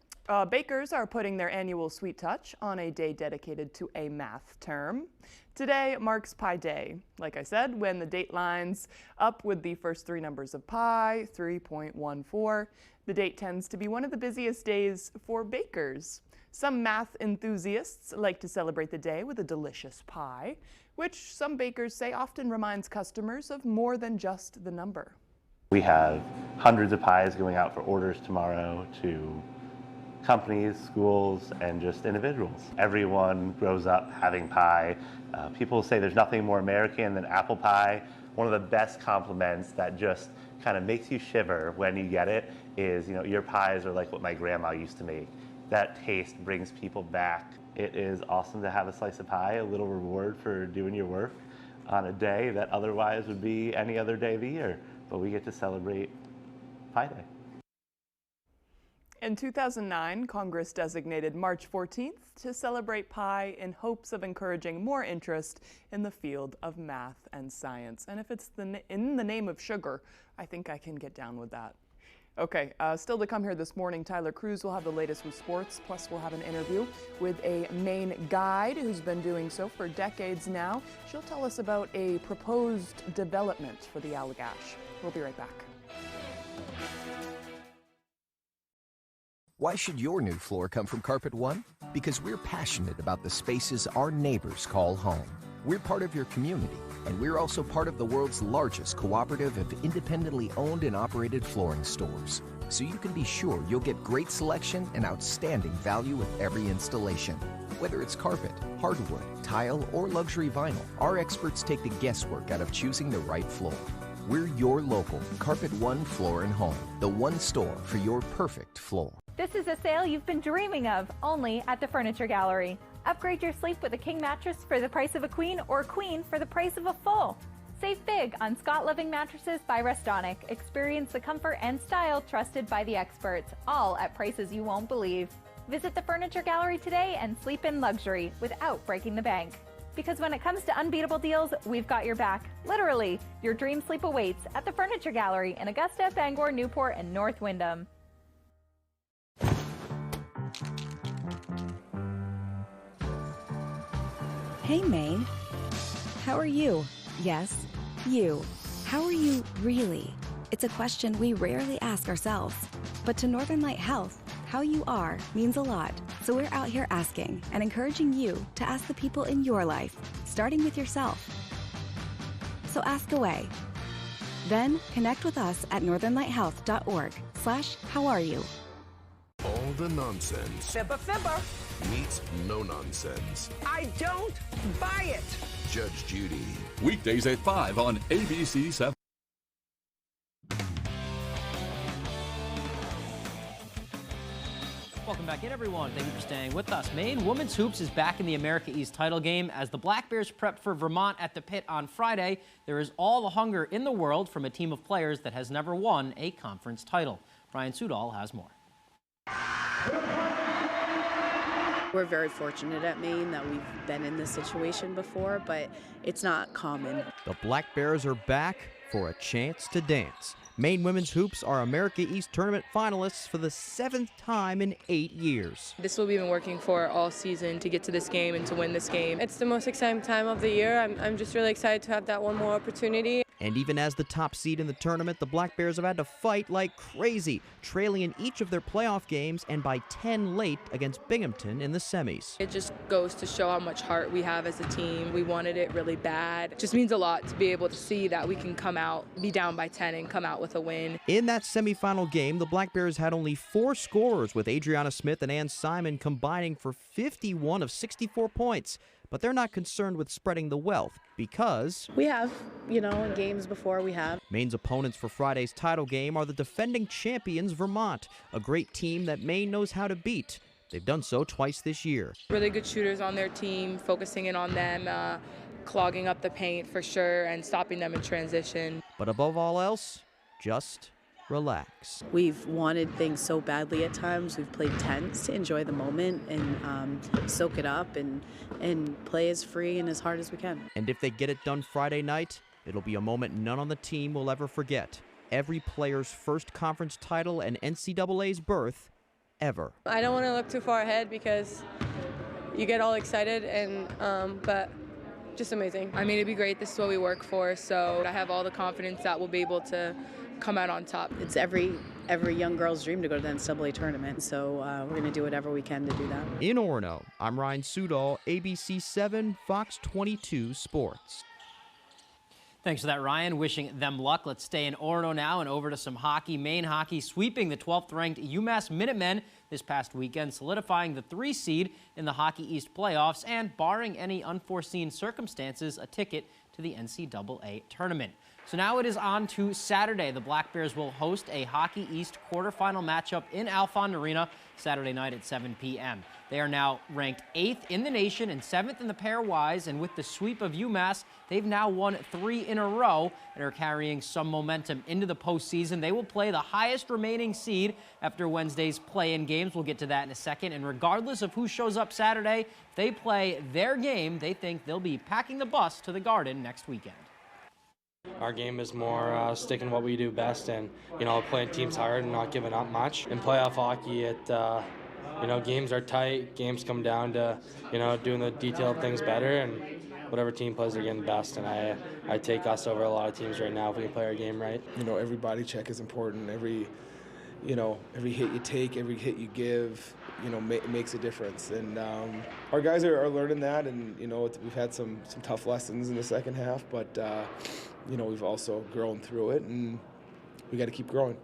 Bakers are putting their annual sweet touch on a day dedicated to a math term. Today marks Pi Day, like I said, when the date lines up with the first 3 numbers of pi, 3.14. The date tends to be one of the busiest days for bakers. Some math enthusiasts like to celebrate the day with a delicious pie, which some bakers say often reminds customers of more than just the number. We have hundreds of pies going out for orders tomorrow to companies, schools, and just individuals. Everyone grows up having pie. People say there's nothing more American than apple pie. One of the best compliments that just kind of makes you shiver when you get it is, you know, your pies are like what my grandma used to make. That taste brings people back. It is awesome to have a slice of pie, a little reward for doing your work on a day that otherwise would be any other day of the year. But we get to celebrate Pi Day. In 2009, Congress designated March 14th to celebrate pi in hopes of encouraging more interest in the field of math and science. And if it's in the name of sugar, I think I can get down with that. Okay, still to come here this morning, Tyler Cruz will have the latest with sports, plus we'll have an interview with a Maine guide who's been doing so for decades now. She'll tell us about a proposed development for the Allagash. We'll be right back. Why should your new floor come from Carpet One? Because we're passionate about the spaces our neighbors call home. We're part of your community, and we're also part of the world's largest cooperative of independently owned and operated flooring stores. So you can be sure you'll get great selection and outstanding value with every installation. Whether it's carpet, hardwood, tile, or luxury vinyl, our experts take the guesswork out of choosing the right floor. We're your local Carpet One Floor and Home, the one store for your perfect floor. This is a sale you've been dreaming of, only at the Furniture Gallery. Upgrade your sleep with a king mattress for the price of a queen, or queen for the price of a full. Save big on Scott Living Mattresses by Restonic. Experience the comfort and style trusted by the experts, all at prices you won't believe. Visit the Furniture Gallery today and sleep in luxury without breaking the bank. Because when it comes to unbeatable deals, we've got your back. Literally, your dream sleep awaits at the Furniture Gallery in Augusta, Bangor, Newport, and North Windham. Hey, Maine. How are you? Yes, you. How are you really? It's a question we rarely ask ourselves. But to Northern Light Health, how you are means a lot. So we're out here asking and encouraging you to ask the people in your life, starting with yourself. So ask away. Then connect with us at northernlighthealth.org/howareyou. All the nonsense Fibber. meets no nonsense. I don't buy it. Judge Judy. Weekdays at 5 on ABC 7. Welcome back in, everyone. Thank you for staying with us. Maine Women's Hoops is back in the America East title game as the Black Bears prep for Vermont at the Pit on Friday. There is all the hunger in the world from a team of players that has never won a conference title. Ryan Sudol has more. We're very fortunate at Maine that we've been in this situation before, but it's not common. The Black Bears are back for a chance to dance. Maine Women's Hoops are America East Tournament finalists for the 7th time in 8 years. This is what we've been working for all season, to get to this game and to win this game. It's the most exciting time of the year. I'm just really excited to have that one more opportunity. And even as the top seed in the tournament, the Black Bears have had to fight like crazy, trailing in each of their playoff games and by 10 late against Binghamton in the semis. It just goes to show how much heart we have as a team. We wanted it really bad. It just means a lot to be able to see that we can come out, be down by 10 and come out with a win. In that semifinal game, the Black Bears had only 4 scorers, with Adriana Smith and Ann Simon combining for 51 of 64 points. But they're not concerned with spreading the wealth because We have, in games before we have. Maine's opponents for Friday's title game are the defending champions Vermont, a great team that Maine knows how to beat. They've done so twice this year. Really good shooters on their team, focusing in on them, clogging up the paint for sure, and stopping them in transition. But above all else, just relax. We've wanted things so badly at times. We've played tense to enjoy the moment and soak it up and play as free and as hard as we can. And if they get it done Friday night, it'll be a moment none on the team will ever forget. Every player's first conference title and NCAA's berth ever. I don't want to look too far ahead because you get all excited, but just amazing. I mean, it'd be great. This is what we work for, so I have all the confidence that we'll be able to come out on top. It's every young girl's dream to go to the NCAA tournament, so we're going to do whatever we can to do that. In Orono, I'm Ryan Sudol, ABC 7, Fox 22 Sports. Thanks for that, Ryan. Wishing them luck. Let's stay in Orono now and over to some hockey. Maine hockey sweeping the 12th-ranked UMass Minutemen this past weekend, solidifying the 3 seed in the Hockey East playoffs and, barring any unforeseen circumstances, a ticket to the NCAA tournament. So now it is on to Saturday. The Black Bears will host a Hockey East quarterfinal matchup in Alfond Arena Saturday night at 7 p.m. They are now ranked 8th in the nation and 7th in the pairwise, and with the sweep of UMass, they've now won 3 in a row and are carrying some momentum into the postseason. They will play the highest remaining seed after Wednesday's play-in games. We'll get to that in a second, and regardless of who shows up Saturday, if they play their game, they think they'll be packing the bus to the Garden next weekend. Our game is more sticking to what we do best and, playing teams hard and not giving up much. In playoff hockey, games are tight. Games come down to, doing the detailed things better, and whatever team plays their game best. And I take us over a lot of teams right now if we can play our game right. Every body check is important. Every hit you take, every hit you give, makes a difference. And our guys are learning that, and, we've had some tough lessons in the second half, but, we've also grown through it, and we got to keep growing.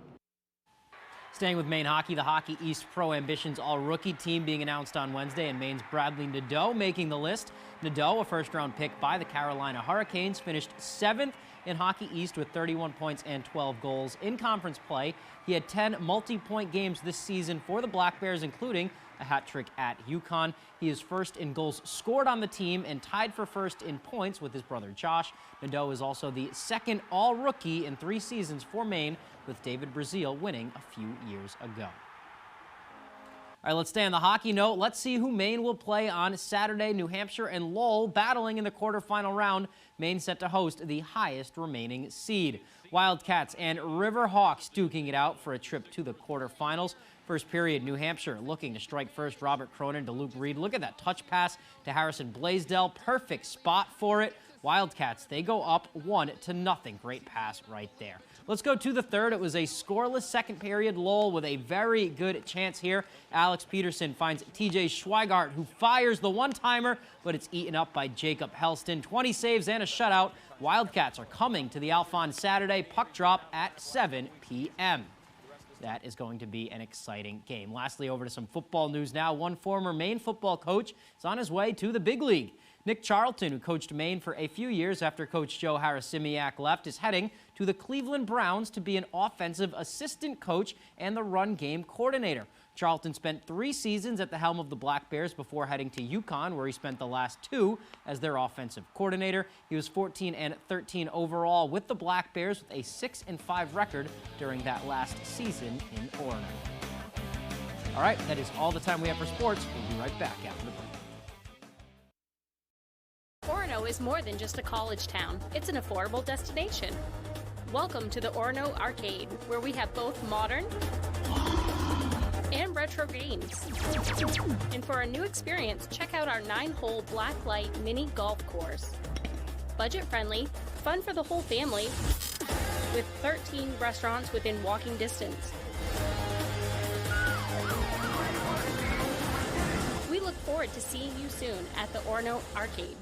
Staying with Maine hockey, the Hockey East Pro Ambitions all-rookie team being announced on Wednesday, and Maine's Bradley Nadeau making the list. Nadeau, a first-round pick by the Carolina Hurricanes, finished 7th in Hockey East with 31 points and 12 goals. In conference play, he had 10 multi-point games this season for the Black Bears, including a hat trick at UConn. He is first in goals scored on the team and tied for first in points with his brother Josh. Nadeau is also the second all-rookie in 3 seasons for Maine, with David Brazil winning a few years ago. All right, let's stay on the hockey note. Let's see who Maine will play on Saturday. New Hampshire and Lowell battling in the quarterfinal round. Maine set to host the highest remaining seed. Wildcats and Riverhawks duking it out for a trip to the quarterfinals. First period, New Hampshire looking to strike first. Robert Cronin to Luke Reed. Look at that touch pass to Harrison Blaisdell. Perfect spot for it. Wildcats, they go up 1-0. Great pass right there. Let's go to the third. It was a scoreless second period. Lowell with a very good chance here. Alex Peterson finds TJ Schweigart, who fires the one-timer, but it's eaten up by Jacob Helston. 20 saves and a shutout. Wildcats are coming to the Alphon Saturday. Puck drop at 7 p.m. That is going to be an exciting game. Lastly, over to some football news now. One former Maine football coach is on his way to the big league. Nick Charlton, who coached Maine for a few years after Coach Joe Harasimiak left, is heading to the Cleveland Browns to be an offensive assistant coach and the run game coordinator. Charlton spent 3 seasons at the helm of the Black Bears before heading to UConn, where he spent the last 2 as their offensive coordinator. He was 14-13 overall with the Black Bears with a 6-5 record during that last season in Orono. All right, that is all the time we have for sports. We'll be right back after the break. Orono is more than just a college town. It's an affordable destination. Welcome to the Orono Arcade, where we have both modern and retro games. And for a new experience, check out our 9-hole blacklight mini golf course. Budget-friendly, fun for the whole family, with 13 restaurants within walking distance. We look forward to seeing you soon at the Orono Arcade.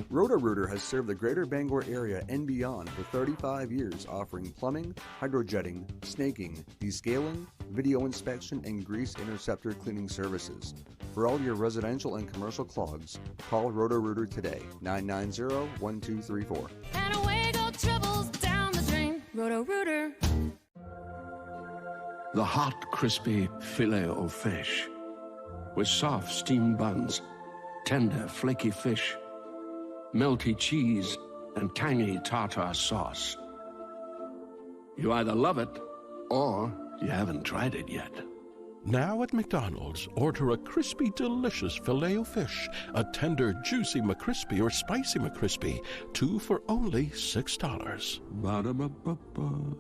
Roto-Rooter has served the greater Bangor area and beyond for 35 years, offering plumbing, hydrojetting, snaking, descaling, video inspection, and grease interceptor cleaning services. For all your residential and commercial clogs, call Roto-Rooter today, 990-1234. And away go troubles down the drain. Roto-Rooter. The hot, crispy filet o fish with soft steamed buns, tender, flaky fish, melty cheese, and tangy tartar sauce. You either love it or you haven't tried it yet. Now at McDonald's, order a crispy, delicious Filet-O-Fish, a tender, juicy McCrispy or spicy McCrispy, 2 for only $6. Ba-da-ba-ba-ba.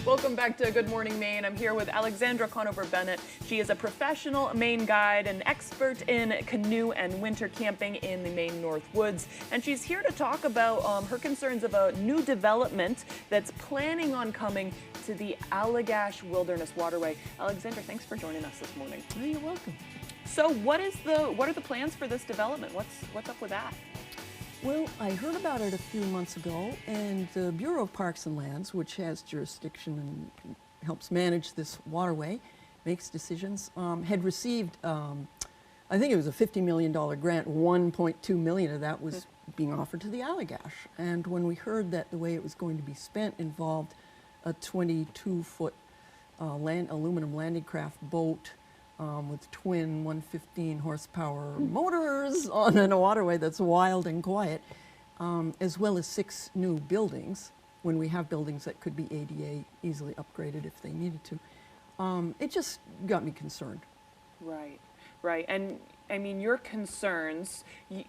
Welcome back to Good Morning Maine. I'm here with Alexandra Conover-Bennett. She is a professional Maine guide, an expert in canoe and winter camping in the Maine North Woods. And she's here to talk about her concerns about new development that's planning on coming to the Allagash Wilderness Waterway. Alexandra, thanks for joining us this morning. Oh, you're welcome. So what are the plans for this development? What's up with that? Well, I heard about it a few months ago, and the Bureau of Parks and Lands, which has jurisdiction and helps manage this waterway, makes decisions, had received, I think it was a $50 million grant. 1.2 million of that was being offered to the Allagash. And when we heard that the way it was going to be spent involved a 22-foot aluminum landing craft boat with twin 115 horsepower motors on a waterway that's wild and quiet, as well as 6 new buildings, when we have buildings that could be ADA easily upgraded if they needed to. It just got me concerned. Right. And I mean, your concerns,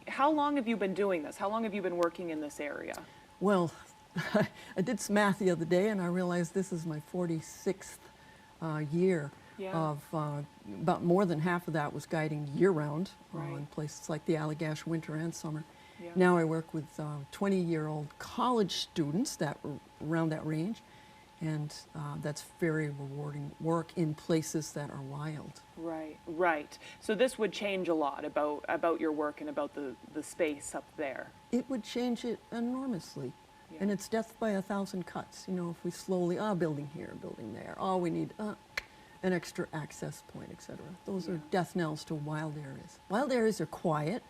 how long have you been doing this? How long have you been working in this area? Well, I did some math the other day, and I realized this is my 46th year. Of about more than half of that was guiding year-round in places like the Allagash, winter and summer. Yeah. Now I work with 20-year-old college students that were around that range, and that's very rewarding work in places that are wild. Right. So this would change a lot about your work and about the space up there. It would change it enormously. And it's death by 1,000 cuts. You know, if we slowly, building here, building there, we need an extra access point, etc. Those are death knells to wild areas. Wild areas are quiet,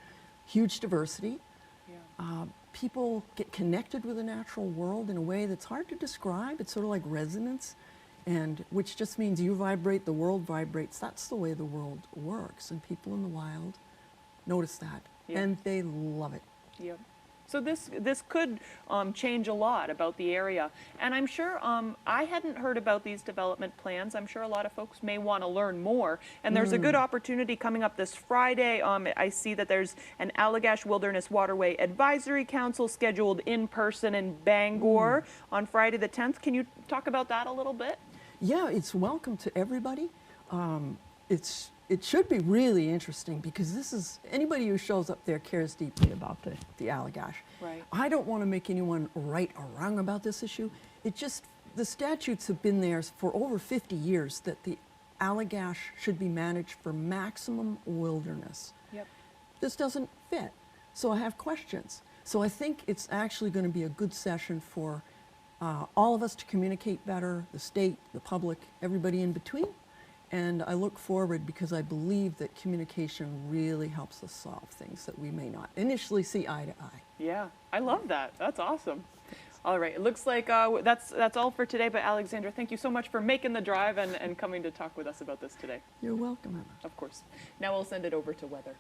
huge diversity. People get connected with the natural world in a way that's hard to describe. It's sort of like resonance, and which just means you vibrate, the world vibrates. That's the way the world works, and people in the wild notice that, and they love it. Yep. So this could change a lot about the area. And I'm sure I hadn't heard about these development plans. I'm sure a lot of folks may want to learn more. And there's a good opportunity coming up this Friday. I see that there's an Allagash Wilderness Waterway Advisory Council scheduled in person in Bangor on Friday the 10th. Can you talk about that a little bit? Yeah, it's welcome to everybody. It should be really interesting because this is, anybody who shows up there cares deeply about the Allagash. Right. I don't want to make anyone right or wrong about this issue. It just, the statutes have been there for over 50 years that the Allagash should be managed for maximum wilderness. Yep. This doesn't fit. So I have questions. So I think it's actually going to be a good session for all of us to communicate better, the state, the public, everybody in between. And I look forward because I believe that communication really helps us solve things that we may not initially see eye to eye. Yeah, I love that. That's awesome. All right, it looks like that's all for today. But Alexandra, thank you so much for making the drive and coming to talk with us about this today. You're welcome, Emma. Of course. Now we'll send it over to weather.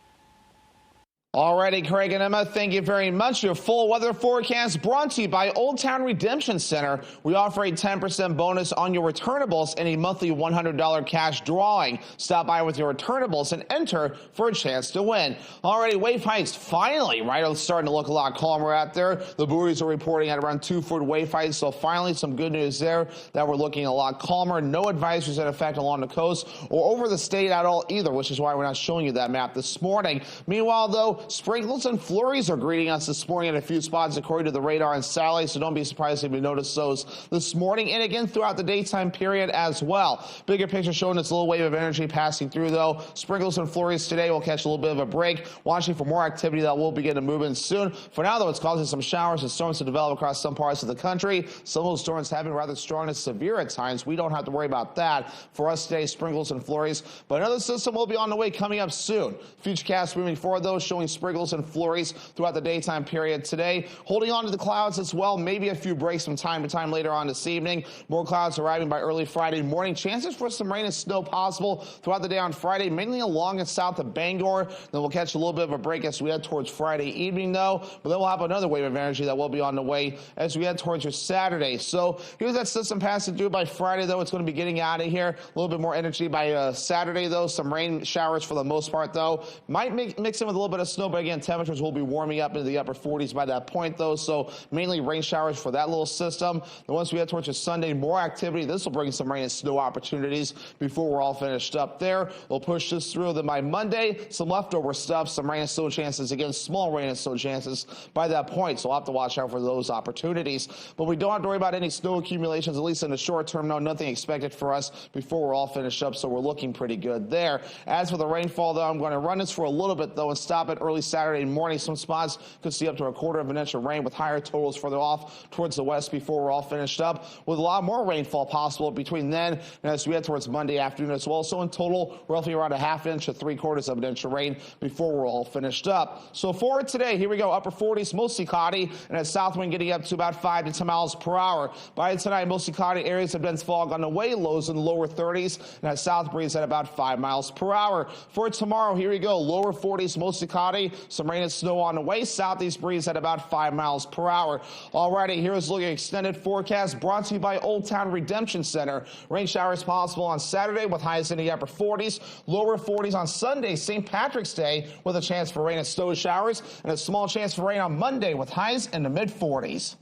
Alrighty, Craig and Emma, thank you very much. Your full weather forecast brought to you by Old Town Redemption Center. We offer a 10% bonus on your returnables and a monthly $100 cash drawing. Stop by with your returnables and enter for a chance to win. Alrighty, wave heights finally, right? It's starting to look a lot calmer out there. The buoys are reporting at around 2-foot wave heights, so finally some good news there that we're looking a lot calmer. No advisories in effect along the coast or over the state at all either, which is why we're not showing you that map this morning. Meanwhile, though, sprinkles and flurries are greeting us this morning in a few spots according to the radar and satellite, so don't be surprised if you notice those this morning and again throughout the daytime period as well. Bigger picture showing this little wave of energy passing through, though. Sprinkles and flurries today will catch a little bit of a break. Watching for more activity that will begin to move in soon. For now, though, it's causing some showers and storms to develop across some parts of the country. Some of those storms have been rather strong and severe at times. We don't have to worry about that. For us today, sprinkles and flurries, but another system will be on the way coming up soon. Futurecast moving forward, though, showing sprinkles and flurries throughout the daytime period today. Holding on to the clouds as well. Maybe a few breaks from time to time later on this evening. More clouds arriving by early Friday morning. Chances for some rain and snow possible throughout the day on Friday, mainly along and south of Bangor. Then we'll catch a little bit of a break as we head towards Friday evening, though. But then we'll have another wave of energy that will be on the way as we head towards your Saturday. So here's that system passing through by Friday, though. It's going to be getting out of here. A little bit more energy by Saturday, though. Some rain showers for the most part, though. Might mix in with a little bit of snow, but again, temperatures will be warming up into the upper 40s by that point, though, so mainly rain showers for that little system. Then once we head towards a Sunday, more activity. This will bring some rain and snow opportunities before we're all finished up there. We'll push this through. Then by Monday, some leftover stuff, some rain and snow chances. Again, small rain and snow chances by that point, so we'll have to watch out for those opportunities. But we don't have to worry about any snow accumulations, at least in the short term. No, nothing expected for us before we're all finished up, so we're looking pretty good there. As for the rainfall, though, I'm going to run this for a little bit, though, and stop it early Saturday morning. Some spots could see up to 1/4 of an inch of rain with higher totals further off towards the west before we're all finished up, with a lot more rainfall possible between then and as we head towards Monday afternoon as well. So in total, roughly around 1/2 inch to 3/4 of an inch of rain before we're all finished up. So for today, here we go. Upper 40s, mostly cloudy, and a south wind getting up to about 5 to 10 miles per hour. By tonight, mostly cloudy areas have dense fog on the way, lows in the lower 30s, and a south breeze at about 5 miles per hour. For tomorrow, here we go. Lower 40s, mostly cloudy, some rain and snow on the way. Southeast breeze at about 5 miles per hour. Alrighty, here's looking extended forecast brought to you by Old Town Redemption Center. Rain showers possible on Saturday with highs in the upper 40s, lower 40s on Sunday, St. Patrick's Day, with a chance for rain and snow showers, and a small chance for rain on Monday with highs in the mid 40s.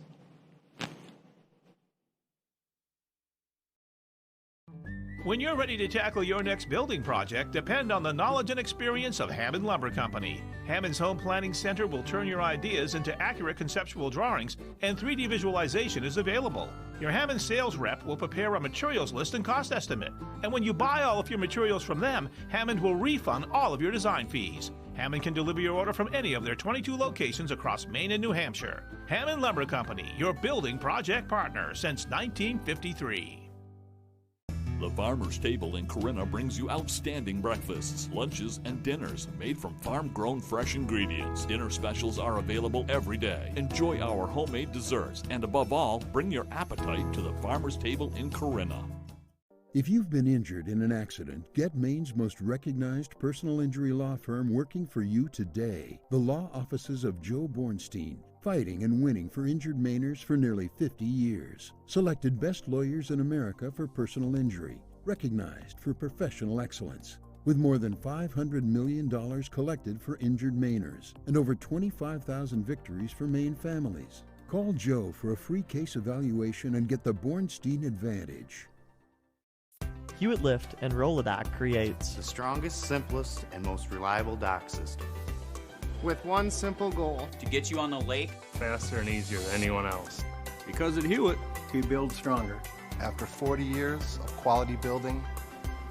When you're ready to tackle your next building project, depend on the knowledge and experience of Hammond Lumber Company. Hammond's Home Planning Center will turn your ideas into accurate conceptual drawings, and 3D visualization is available. Your Hammond sales rep will prepare a materials list and cost estimate. And when you buy all of your materials from them, Hammond will refund all of your design fees. Hammond can deliver your order from any of their 22 locations across Maine and New Hampshire. Hammond Lumber Company, your building project partner since 1953. The Farmer's Table in Corinna brings you outstanding breakfasts, lunches, and dinners made from farm-grown fresh ingredients. Dinner specials are available every day. Enjoy our homemade desserts, and above all, bring your appetite to the Farmer's Table in Corinna. If you've been injured in an accident, get Maine's most recognized personal injury law firm working for you today. The law offices of Joe Bornstein, fighting and winning for injured Mainers for nearly 50 years. Selected best lawyers in America for personal injury, recognized for professional excellence. With more than $500 million collected for injured Mainers and over 25,000 victories for Maine families. Call Joe for a free case evaluation and get the Bornstein Advantage. Hewitt Lift and Rolodoc creates the strongest, simplest, and most reliable dock system. With one simple goal: to get you on the lake faster and easier than anyone else. Because at Hewitt, we build stronger. After 40 years of quality building,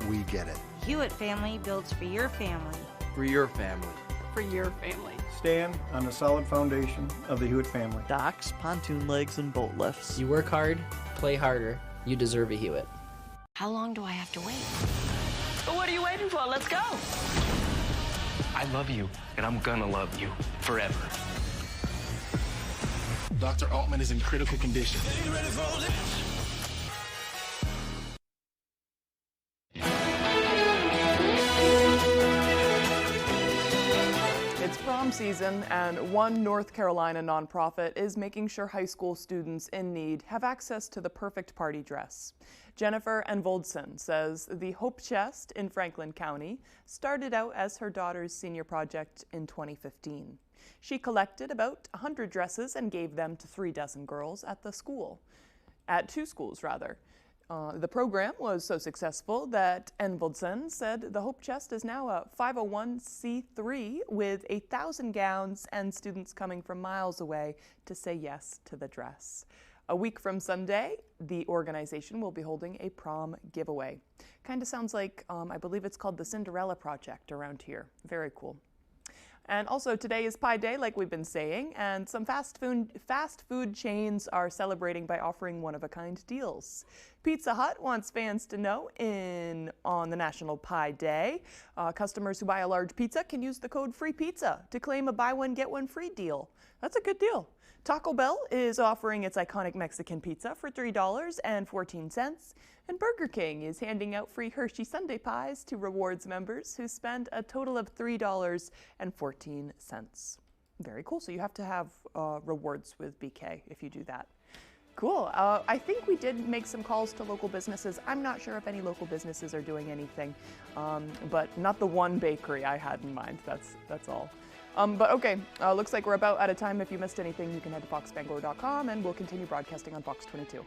we get it. Hewitt family builds for your family. For your family. For your family. Stand on the solid foundation of the Hewitt family. Docks, pontoon legs, and boat lifts. You work hard, play harder. You deserve a Hewitt. How long do I have to wait? But what are you waiting for? Let's go. I love you, and I'm gonna love you forever. Dr. Altman is in critical condition. Are you ready for this? It's prom season, and one North Carolina nonprofit is making sure high school students in need have access to the perfect party dress. Jennifer Envoldson says the Hope Chest in Franklin County started out as her daughter's senior project in 2015. She collected about 100 dresses and gave them to 3 dozen girls at the school. At 2 schools, rather. The program was so successful that Envoldson said the Hope Chest is now a 501c3 with 1,000 gowns and students coming from miles away to say yes to the dress. A week from Sunday, the organization will be holding a prom giveaway. Kind of sounds like, I believe it's called the Cinderella Project around here. Very cool. And also today is Pi Day, like we've been saying, and some fast food chains are celebrating by offering one-of-a-kind deals. Pizza Hut wants fans to know on the National Pi Day, customers who buy a large pizza can use the code FREEPIZZA to claim a buy one, get one free deal. That's a good deal. Taco Bell is offering its iconic Mexican pizza for $3.14, and Burger King is handing out free Hershey Sundae pies to rewards members who spend a total of $3.14. Very cool. So you have to have rewards with BK if you do that. Cool. I think we did make some calls to local businesses. I'm not sure if any local businesses are doing anything, but not the one bakery I had in mind. That's all. But okay, looks like we're about out of time. If you missed anything, you can head to foxbangor.com and we'll continue broadcasting on Fox 22.